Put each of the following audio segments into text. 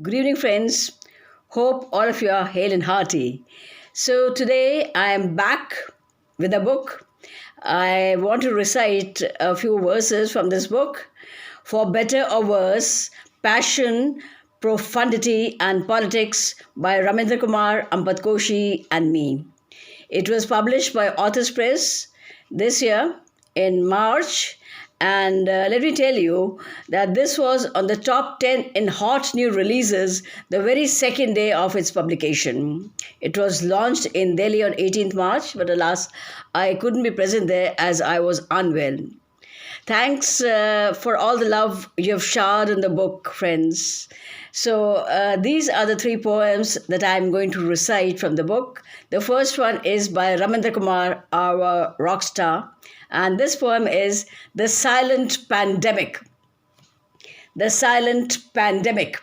Good evening, friends. Hope all of you are hale and hearty. So, today I am back with a book. I want to recite a few verses from this book. For Better or Worse, Passion, Profundity and Politics by Ramendra Kumar, Ampat Koshi, and me. It was published by Authors Press this year in March. And let me tell you that this was on the top 10 in hot new releases the very second day of its publication. It was launched in Delhi on 18th March, but alas, I couldn't be present there as I was unwell. Thanks for all the love you have showered on the book, friends. So, these are the three poems that I'm going to recite from the book. The first one is by Ramendra Kumar, our rock star, and this poem is The Silent Pandemic. The Silent Pandemic.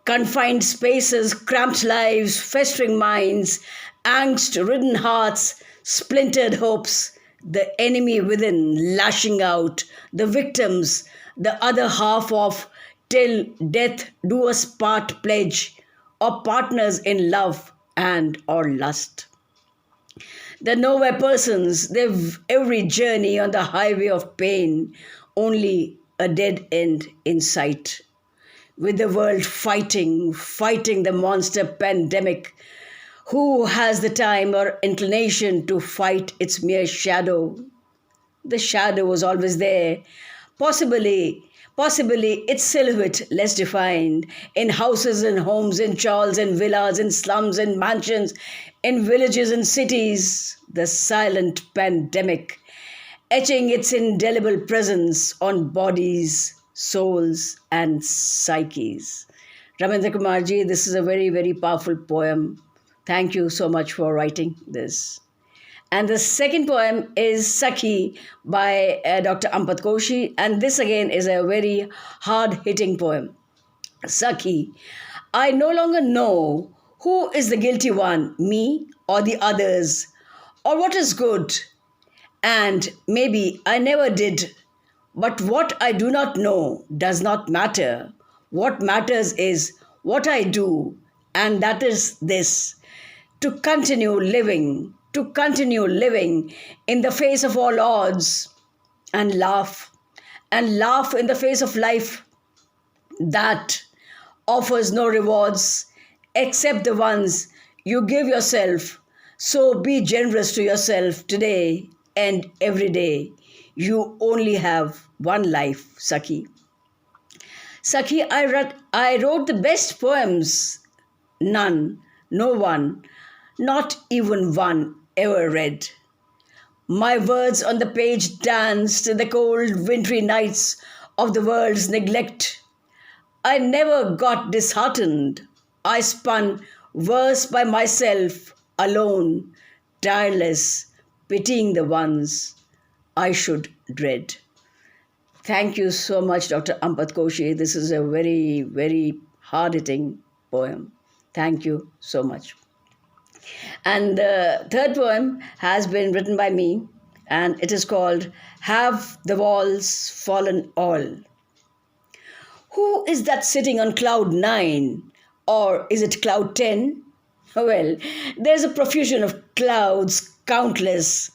Confined spaces, cramped lives, festering minds, angst-ridden hearts, splintered hopes, the enemy within lashing out, the victims, the other half of till death do us part pledge, or partners in love and or lust. The nowhere persons, they've every journey on the highway of pain, only a dead end in sight. With the world fighting the monster pandemic, who has the time or inclination to fight its mere shadow? The shadow was always there, possibly its silhouette less defined, in houses and homes, in chawls and villas, in slums and mansions, in villages and cities, the silent pandemic, etching its indelible presence on bodies, souls, and psyches. Ramendra Kumarji, this is a very, very powerful poem. Thank you so much for writing this. And the second poem is Sakhi by Dr. Ampat Koshi. And this again is a very hard-hitting poem. Sakhi, I no longer know who is the guilty one, me or the others, or what is good. And maybe I never did. But what I do not know does not matter. What matters is what I do, and that is this: to continue living in the face of all odds, and laugh in the face of life that offers no rewards except the ones you give yourself. So be generous to yourself today and every day. You only have one life, Sakhi. Sakhi, I wrote the best poems none, no one, not even one ever read. My words on the page danced in the cold wintry nights of the world's neglect. I never got disheartened. I spun verse by myself, alone, tireless, pitying the ones I should dread. Thank you so much, Dr. Ampat Koshi. This is a very, very hard-hitting poem. Thank you so much. And the third poem has been written by me, and it is called Have the Walls Fallen All? Who is that sitting on cloud 9? Or is it cloud 10? Well, there's a profusion of clouds, countless.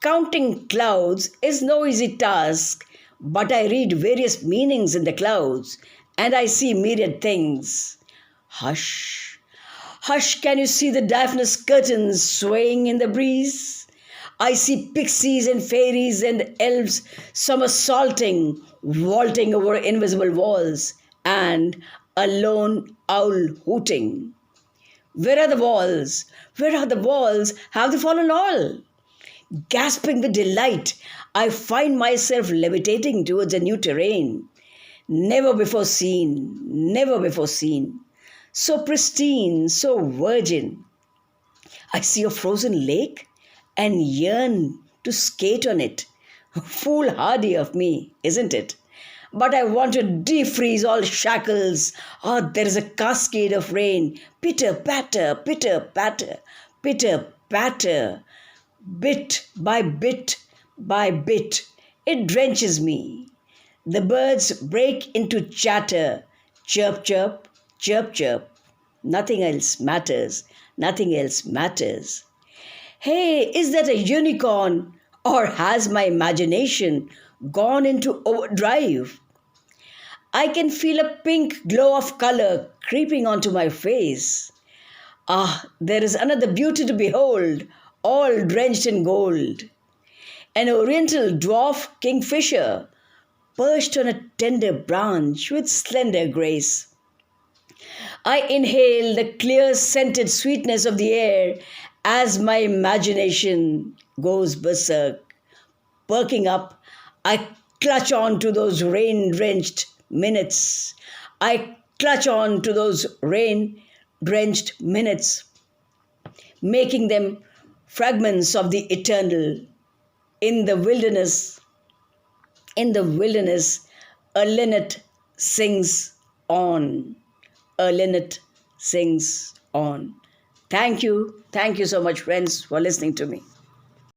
Counting clouds is no easy task, but I read various meanings in the clouds, and I see myriad things. Hush. Hush, can you see the diaphanous curtains swaying in the breeze? I see pixies and fairies and elves somersaulting, vaulting over invisible walls, and a lone owl hooting. Where are the walls? Where are the walls? Have they fallen all? Gasping with delight, I find myself levitating towards a new terrain. Never before seen, never before seen. So pristine, so virgin. I see a frozen lake and yearn to skate on it. Foolhardy of me, isn't it? But I want to defreeze all shackles. Ah, there is a cascade of rain. Pitter patter, pitter patter, pitter patter. Bit by bit by bit, it drenches me. The birds break into chatter. Chirp, chirp, Chirp, chirp. Nothing else matters. Nothing else matters. Hey, is that a unicorn? Or has my imagination gone into overdrive? I can feel a pink glow of color creeping onto my face. Ah, there is another beauty to behold, all drenched in gold. An oriental dwarf kingfisher perched on a tender branch with slender grace. I inhale the clear scented sweetness of the air as my imagination goes berserk. Perking up, I clutch on to those rain drenched minutes. I clutch on to those rain drenched minutes, making them fragments of the eternal. In the wilderness, in the wilderness, a linnet sings on. A linnet sings on. Thank you. Thank you so much, friends, for listening to me.